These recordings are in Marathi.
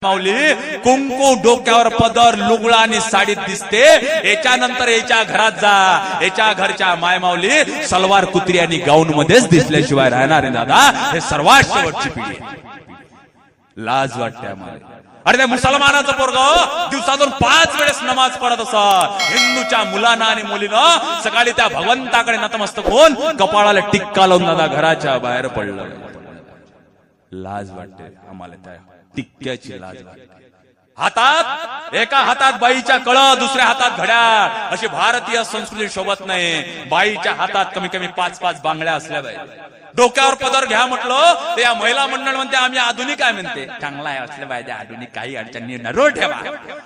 माऊली कुंकू डोक्यावर पदर लुगडा आणि साडीत दिसते, याच्यानंतर याच्या घरात जा, याच्या घरच्या माय माऊली सलवार कुत्री आणि गाऊन मध्येच दिसल्याशिवाय राहणार आहे दादा. हे सर्वात शेवटची पिढी. लाज वाटते आम्हाला. अरे त्या मुसलमानाचं पोरग दिवसातून 5 वेळेस नमाज पडत असत. हिंदूच्या मुलांना आणि मुलीनं सकाळी त्या भगवंताकडे नतमस्तक होऊन कपाळाला टिक्का लावून दादा घराच्या बाहेर पडलं. लाज वाटते आम्हाला, त्या टिक्क्याची लाज वाटते. हातात एका हातात बाईच्या कळं, दुसऱ्या हातात घड्याळ, अशी भारतीय संस्कृती शोभत नाही. बाईच्या हातात कमी कमी 5-5 बांगड्या असल्या पाहिजे. डोक्यावर पदर घ्या म्हटलं तर या महिला मंडळ म्हणते आम्ही आधुनिक आहे म्हणते. चांगला आहे असलं पाहिजे आधुनिक, काही अडचणी रोड ठेवा.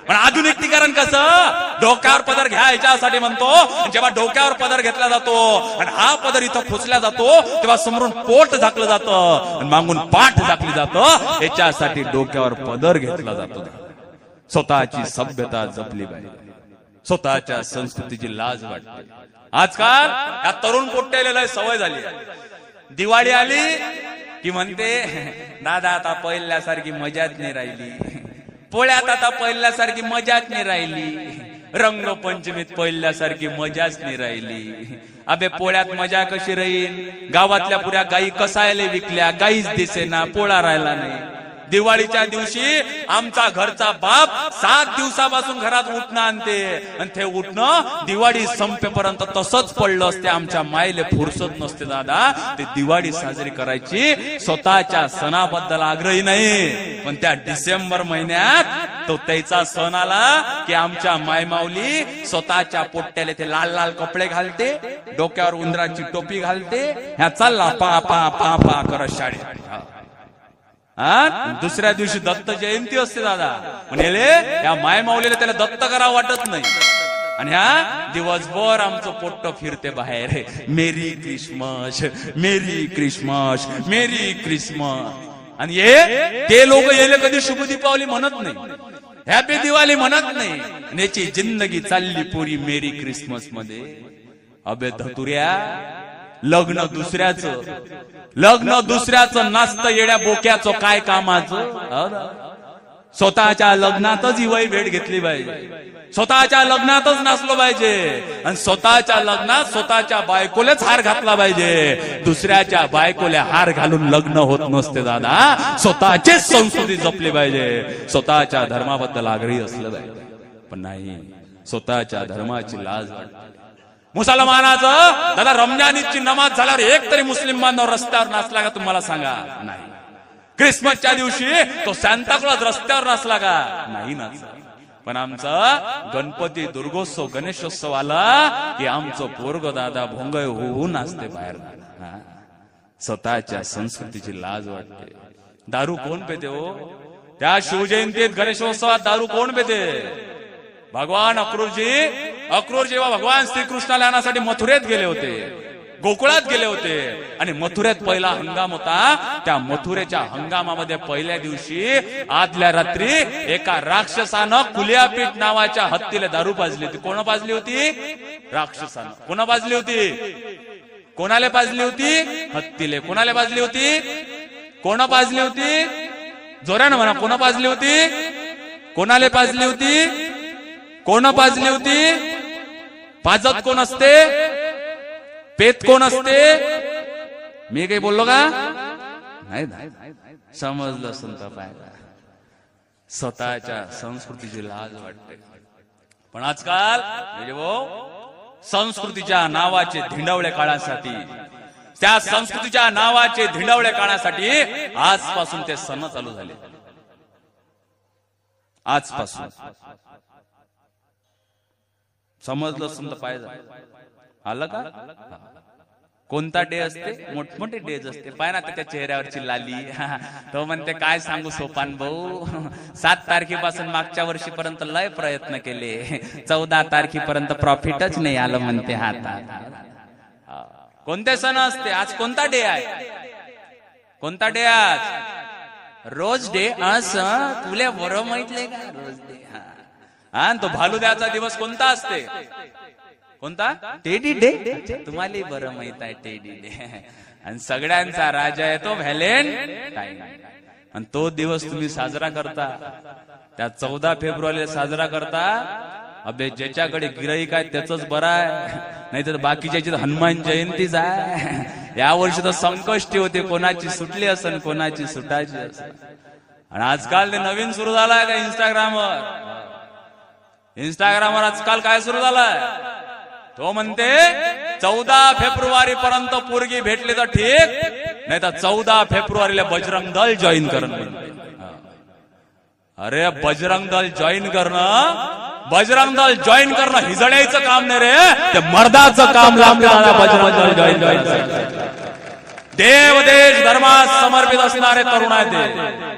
पण आधुनिकीकरण कसं? डोक्यावर पदर घ्या याच्यासाठी म्हणतो. जेव्हा डोक्यावर पदर घेतला जातो आणि हा पदर इथं खोचला जातो तेव्हा समोरून पोट झाकलं जातं आणि मागून पाठ झाकली जातं. याच्यासाठी डोक्यावर पदर घेतला जातो. स्वतःची सभ्यता जपली पाहिजे, स्वतःच्या संस्कृतीची लाज वाटते. आजकाल या तरुण पोट्याला सवय झाली. दिवाळी आली की म्हणते दादा आता पहिल्यासारखी मजाच नाही राहिली, पोळ्यात आता पहिल्यासारखी मजाच नाही राहिली, रंगपंचमीत पहिल्यासारखी मजाच नाही राहिली. अबे पोळ्यात मजा कशी राहील? गावातल्या पुऱ्या गायी कसायला विकल्या, गाईच दिसेना, पोळा राहिला नाही. दिवाळीच्या दिवशी आमचा घरचा बाप 7 दिवसापासून घरात उठणं आणते आणि ते उठणं दिवाळी संपेपर्यंत तसंच पडलं असते. आमच्या मायले फुरसत नसते दादा ते दिवाळी साजरी करायची. स्वतःच्या सणाबद्दल आग्रही नाही, पण त्या डिसेंबर महिन्यात तो त्याचा सण आला की आमच्या मायमाऊली स्वतःच्या पोट्याला ते लाल लाल कपडे घालते, डोक्यावर उंदराची टोपी घालते, ह्या चालला पा पा पा पा करत शाळेत. दुसऱ्या दिवशी दत्त जयंती असते दादा. म्हणजे या माय माऊलीला त्याला दत्त करावं वाटत नाही. आणि ह्या दिवसभर आमचं पोट्ट फिरते बाहेर, मेरी क्रिसमस, मेरी क्रिसमस, मेरी क्रिसमस. आणि ते लोक येले कधी शुभ दीपावली म्हणत नाही, हॅपी दिवाळी म्हणत नाही. याची जिंदगी चालली पुरी मेरी क्रिसमस मध्ये. अबे धतुऱ्या, लग्न दुसऱ्याचं नाचतं येड्या बोक्याचं काय कामाचं? स्वतःच्या लग्नातच ही वय भेट घेतली पाहिजे, स्वतःच्या लग्नातच नाचलो पाहिजे आणि स्वतःच्या लग्नात स्वतःच्या बायकोलेच हार घातला पाहिजे. दुसऱ्याच्या बायकोले हार घालून लग्न होत नसते दादा. स्वतःचीच संस्कृती जपली पाहिजे, स्वतःच्या धर्माबद्दल आग्रही असलं पाहिजे. पण नाही, स्वतःच्या धर्माची लाज वाटते. मुसलमानाचं दादा रमजान ईदची नमाज झाल्यावर एक तरी मुस्लिम बांधव रस्त्यावर नाचला का तुम्हाला सांगा? नाही. ख्रिसमसच्या दिवशी तो सांताक्लॉज रस्त्यावर नाचला का? नाही नाचला. पण आमचा गणपती, दुर्गोत्सव, गणेशोत्सव आला की आमचं पोरग दादा भोंगय होऊन नाचते बाहेर. स्वतःच्या संस्कृतीची लाज वाटते. दारू कोण पेते हो? त्या शिवजयंतीत, गणेशोत्सवात दारू कोण पेते? भगवान अक्रूर जेव्हा भगवान श्रीकृष्णाला आणण्यासाठी मथुरेत गेले होते, गोकुळात गेले होते आणि मथुरेत पहिला हंगाम होता. त्या मथुरेच्या हंगामामध्ये पहिल्या दिवशी आदल्या रात्री एका राक्षसानं कुलियापीठ नावाच्या हत्तीला दारू पाजली होती. कोण पाजली होती? राक्षसानं. कोण पाजली होती? कोणाला पाजली होती? हत्तीले. कोणाला पाजली होती? कोण पाजली होती? जोरानं म्हणा, कोण पाजली होती? कोणाला पाजली होती? कोण पाजली होती? पाजत कोण असते? पेत कोण असते? मी काही बोललो का? नाही, समजलं संत पाहिला. स्वतःच्या संस्कृतीची लाज वाटते. पण आजकाल संस्कृतीच्या नावाचे धिंडवळे काढण्यासाठी, त्या संस्कृतीच्या नावाचे धिंडवळे काढण्यासाठी आजपासून ते सण चालू झाले. आजपासून समजलं संत पाहिजे. आलं का? कोणता डे असते? मोठमोठे डेज असते. पाय ना त्याच्या चेहऱ्यावरची लाली. तो म्हणते काय सांगू सोपान भाऊ, 7 तारखेपासून मागच्या वर्षीपर्यंत लय प्रयत्न केले, 14 तारखेपर्यंत प्रॉफिटच नाही आलं म्हणते हातात. कोणते सण असते? आज कोणता डे आहे? कोणता डे आज? Rose day. असं तुला बरं माहितलंय का? Rose day. आणि तो भालुद्याचा दिवस कोणता असते? कोणता? Teddy day. तुम्हाला बरं माहित आहे टेडी डे. आणि सगळ्यांचा राजा आहे तो व्हॅलेंटाईन. आणि तो दिवस तुम्ही साजरा करता, त्या 14 फेब्रुवारीला साजरा करता. अबे ज्याच्याकडे गिराईक आहे त्याच बरं आहे, नाही तर बाकीच्याची हनुमान जयंतीच आहे. या वर्षी तर संकष्टी होते, कोणाची सुटली असन कोणाची सुटायची असन. आणि आजकाल ते नवीन सुरू झालाय का इंस्टाग्रामवर आजकाल काय सुरू झालाय, तो म्हणते 14 फेब्रुवारी पर्यंत पोरगी भेटली तर ठीक, नाही तर 14 फेब्रुवारीला बजरंग दल जॉईन करणं. अरे बजरंग दल जॉईन करणं हिजड्याचं काम नाही रे, ते मर्दाचं काम लागतं. बजरंग दल जॉईन देव देश धर्मास समर्पित असणारे तरुण आहेत ते,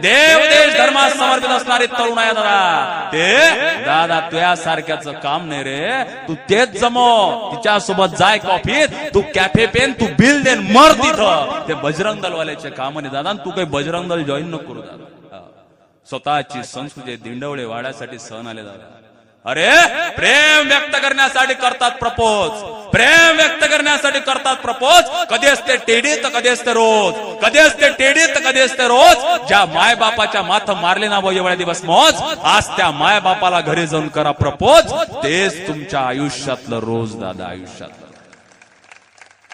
देव देश धर्मास समर्पित असणारे तरुण आहेत दादा. ते दादा तुझ्यासारख्याचं काम नाही रे, तू तेच जमव, तिच्यासोबत जाय कॉफीत, तू कॅफे पेन, तू बिल देन मर तिथं. ते बजरंग दलवाल्याचे काम नाही दादा. तू काही बजरंग दल जॉईन नको करू दादा. स्वतःची संस्कृती दिंडवळे वाढायसाठी सण आले दादा. अरे प्रेम व्यक्त करण्यासाठी करतात प्रपोज, प्रेम व्यक्त करण्यासाठी करतात प्रपोज. कधी असते टेडी तर कधी असते रोज, कधी असते टेडी तर कधी असते रोज. ज्या माय बापाच्या माथ मारले ना एवढ्या दिवस मौज, आज त्या माय बापाला घरी जाऊन करा प्रपोज. तेच तुमच्या आयुष्यातलं रोज दादा, आयुष्यातलं.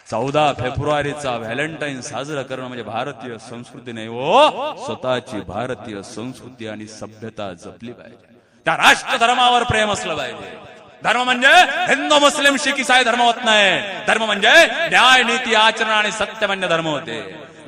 14 फेब्रुवारीचा व्हॅलेंटाईन साजरा करणं म्हणजे भारतीय संस्कृती नाही हो, स्वतःची भारतीय संस्कृती आणि सभ्यता जपली पाहिजे. त्या राष्ट्र धर्मावर प्रेम असलं पाहिजे. धर्म म्हणजे हिंदू मुस्लिम शीख ईसाई धर्म होत नाही. धर्म म्हणजे न्याय नीती आचरण आणि सत्य म्हणजे धर्म होते.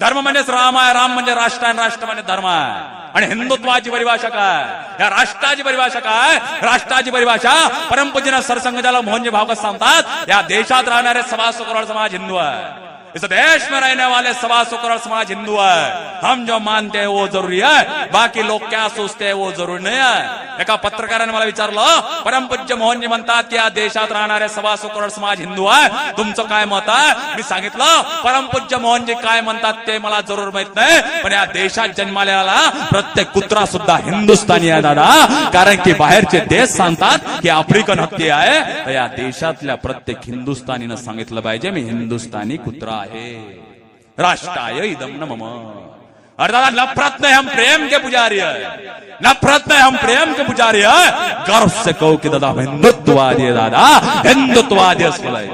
धर्म म्हणजेच राम आहे, राम म्हणजे राष्ट्र आहे, राष्ट्र म्हणजे धर्म आहे. आणि हिंदुत्वाची परिभाषा काय, या राष्ट्राची परिभाषा काय, राष्ट्राची परिभाषा परमपूज्य सरसंघचालक मोहनजी भागवत सांगतात. या देशात राहणारे 125 करोड समाज हिंदू आहे. इस देश में रहने वाले 125 करोड़ समाज हिंदू है. हम जो मानते हैं वो जरूरी है, बाकी लोग क्या सोचते हैं वो जरूरी नहीं है. एका पत्रकाराने मला विचारलं, परमपूज्य मोहनजी म्हणतात की या देशात राहणारे 125 करोड समाज हिंदू आहे, तुमचं काय मत आहे. मी सांगितलं परमपूज्य मोहनजी काय म्हणतात ते मला जरूर माहित नाही, पण या देशात जन्मालेला प्रत्येक कुत्रा सुद्धा हिंदुस्थानी आहे दादा. कारण की बाहेरचे देश सांगतात की आफ्रिकन हत्ती आहे, तर या देशातल्या प्रत्येक हिंदुस्थानीनं सांगितलं पाहिजे मी हिंदुस्थानी कुत्रा आहे. राष्ट्राय इदम न मम. अरे दादा नफरत नहीं, हम प्रेम के पुजारी है. नफरत नहीं, हम प्रेम के पुजारी है. गर्व से कहो कि दादा हिंदुत्ववादी है, दादा हिंदुत्ववादी असलं.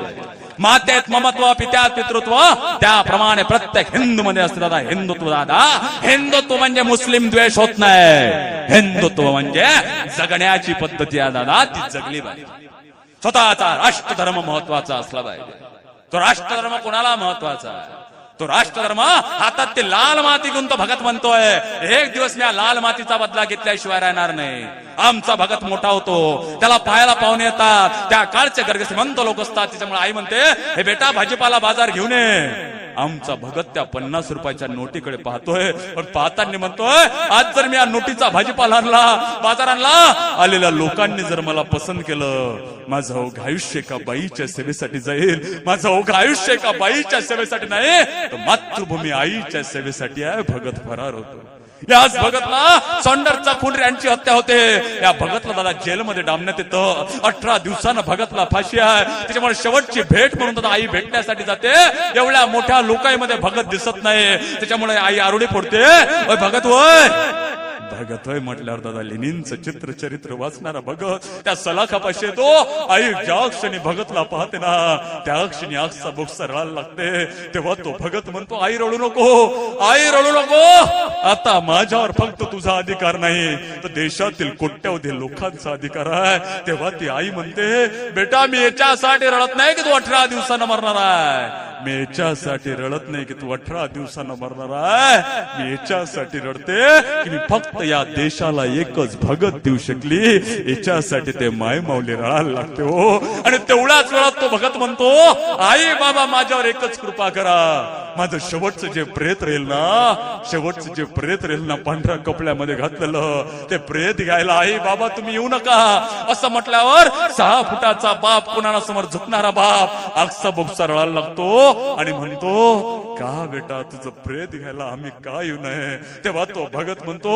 मातेत ममत्व, पित्यात पितृत्व, त्याप्रमाणे प्रत्येक हिंदू मध्ये असते दादा हिंदुत्व. दादा हिंदुत्व म्हणजे मुस्लिम द्वेष होत नाही. हिंदुत्व म्हणजे जगण्याची पद्धती आहे दादा, ती जगली पाहिजे. स्वतःचा राष्ट्रधर्म महत्वाचा असला पाहिजे. तो राष्ट्रधर्म कोणाला महत्वाचा आहे, तो राष्ट्रधर्म हातात ते लाल माती घेऊन तो भगत म्हणतोय एक दिवस मी लाल मातीचा बदला घेतल्याशिवाय राहणार नाही. आमचा भगत मोठा होतो, त्याला पाहायला पाहुणे येतात, त्या काळचे गर्ग श्रीमंत लोक असतात. त्याच्यामुळे आई म्हणते हे बेटा भाजीपाला बाजार घेऊन ये. आमचा भगत त्या 50 रुपयाच्या नोटीकडे पाहतोय, पण पाहताना म्हणतोय आज जर मी या नोटीचा भाजीपाला आणला, बाजार आणला, आलेल्या लोकांनी जर मला पसंत केलं, माझं अवघ आयुष्य एका बाईच्या सेवेसाठी जाईल. माझं अवघ आयुष्य एका बाईच्या सेवेसाठी नाही, तर मातृभूमी आईच्या सेवेसाठी आहे. भगत फरार होतो. याच भगतला सौंदरचा खून यांची हत्या होते. या भगतला दादा जेलमध्ये डांबण्यात येतं. 18 दिवसानं भगतला फाशी आहे. त्याच्यामुळे शेवटची भेट म्हणून दादा आई भेटण्यासाठी जाते. एवढ्या मोठ्या लोकांमध्ये भगत दिसत नाही, त्याच्यामुळे आई आरोडी फोडते. ओय भगत वय, भगत वय म्हटल्यावर दादा लेनिनचं चित्र चरित्र वाचणारा भगत त्या सलाखापाशी येतो. आई ज्या क्षणी भगतला पाहते ना, त्या क्षणी आगचा बोक्सा रळायला लागते. तेव्हा तो भगत म्हणतो आई रडू नको, आई रडू नको, आता माझ्यावर फक्त तुझा अधिकार नाही, तर देशातील कोट्यावधी लोकांचा अधिकार आहे. तेव्हा ती आई म्हणते बेटा मी याच्यासाठी रडत नाही की तू 18 दिवसानं मरणार आहे, मी याच्यासाठी रडत नाही की तू 18 दिवसानं मरणार आहे, मी याच्यासाठी रडते की मी फक्त या देशाला एकच भगत देऊ शकली, याच्यासाठी ते माय माऊली रडायला लागते हो. आणि तेवढाच वेळात तो भगत म्हणतो आई बाबा माझ्यावर एकच कृपा करा, माझं शेवटचं जे प्रेत राहील ना, शेवटचं जे प्रेत राहील ना पांढऱ्या कपड्यामध्ये घातलेलं, ते प्रेत घ्यायला आई बाबा तुम्ही येऊ नका. असं म्हटल्यावर 6 फुटाचा बाप, कुणाला समोर झुकणारा बाप, आगसा बोगसा रडायला लागतो आणि म्हणतो का बेटा तुझं प्रेत घ्यायला आम्ही का येऊ नये? तेव्हा तो भगत म्हणतो,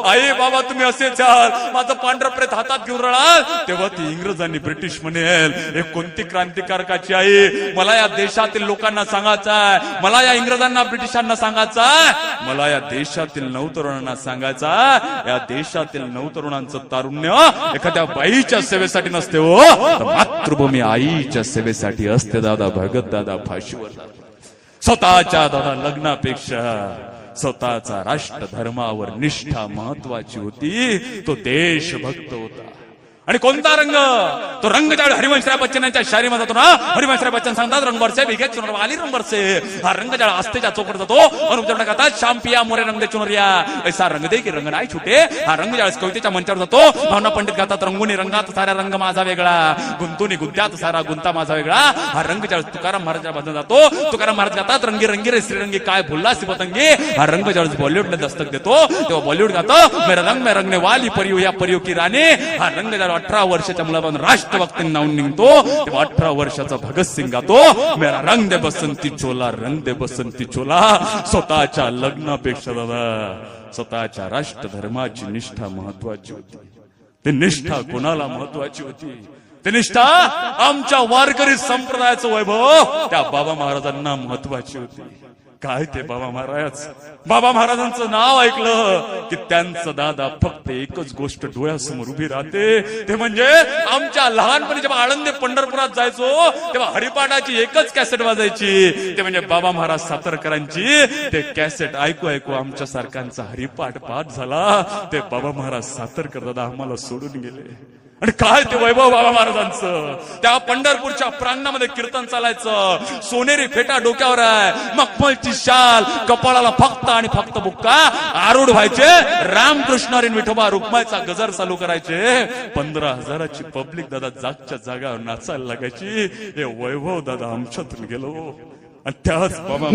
आई बाबा तुम्ही असे जाल, माझं पांढरं प्रेत हातात घेऊन राहाल. तेव्हा ती इंग्रजांनी ब्रिटिश म्हणेल, हे कोणती क्रांतिकारकाची आई? मला या देशातील लोकांना सांगायचंय, मला या इंग्रजांना ब्रिटिशांना सांगायचंय, मला या देशातील नवतरुणांना सांगायचं, या देशातील नवतरुणांचं तारुण्य एखाद्या बाईच्या सेवेसाठी नसते हो, तर मातृभूमी आईच्या सेवेसाठी असते. दादा भगत दादा फाशीवर स्वतःच्या दादा लग्नापेक्षा स्वतःचा राष्ट्र धर्मावर निष्ठा महत्वाची होती. तो देशभक्त होता. आणि कोणता रंग? तो रंग ज्यावेळी हरिवंशराय बच्चन यांच्या शायरीमध्ये जातो ना, हरिवंशराय बच्चन सांगतात रंगबरसे बिघे चुनरवाली रंगबरसे. हा रंग ज्यावेळी आस्थेच्या चौकट जातो, अनुपचार कहतात शाम पिया मोरे रंग दे चुनरिया, ऐसा रंग दे की रंग नाही छुटे. हा रंग ज्यावेळेस कवितेच्या मंचावर जातो, भावना पंडित गातात रंगुनी रंगात सारा रंग माझा वेगळा, गुंतुनी गुंत्यात सारा गुंता माझा वेगळा. हा रंग ज्यावेळेस तुकाराम महाराजांच्या बाजून जातो, तुकाराम महाराज गातात रंगी रंगी रे श्रीरंगी काय भुलला सिपतंगी. हा रंग ज्यावेळेस बॉलिवूडने दस्तक देतो, तेव्हा बॉलिवूड गातं मेरा रंग में रंगने वाली परियो या परियो की राणी. हा रंग 18 वर्षाच्या मुलापासून राष्ट्रभक्तींना नावून निघतो, तेव्हा 18 वर्षाचा भगतसिंग गातो मेरा रंग दे बसंती चोला, रंग दे बसंती चोला. स्वतःच्या लग्नापेक्षा दादा स्वतःच्या राष्ट्र धर्माची निष्ठा महत्वाची होती. ते निष्ठा कोणाला महत्वाची होती? ते निष्ठा आमच्या वारकरी संप्रदायाचं वैभव त्या बाबा महाराजांना महत्वाची होती. काय ते बाबा महाराज? बाबा महाराजांचं नाव ऐकलं की त्यांचं दादा फक्त एकच गोष्ट डोळ्यासमोर उभी राहते, ते म्हणजे आमच्या लहानपणी जेव्हा आळंदी पंढरपुरात जायचो तेव्हा हरिपाठाची एकच कॅसेट वाजायची, ते म्हणजे बाबा महाराज सातारकरांची. ते कॅसेट ऐकू ऐकू आमच्या सारख्यांचा हरिपाठ पाठ झाला. ते बाबा महाराज सातारकर दादा आम्हाला सोडून गेले. आणि काय ते वैभव बाबा महाराजांचं! त्या पंढरपूरच्या प्रांगणामध्ये कीर्तन चालायचं, सोनेरी फेटा डोक्यावर आहे, मखमलची शाल, कपाळाला फक्त आणि फक्त बुक्का, आरूढ व्हायचे, रामकृष्ण हरी विठोबा रुक्माईचा गजर चालू करायचे. 15,000ची पब्लिक दादा जागच्या जागावर नाचायला लागायची. हे वैभव दादा आमच्यातून गेलो. आणि त्याच बाबा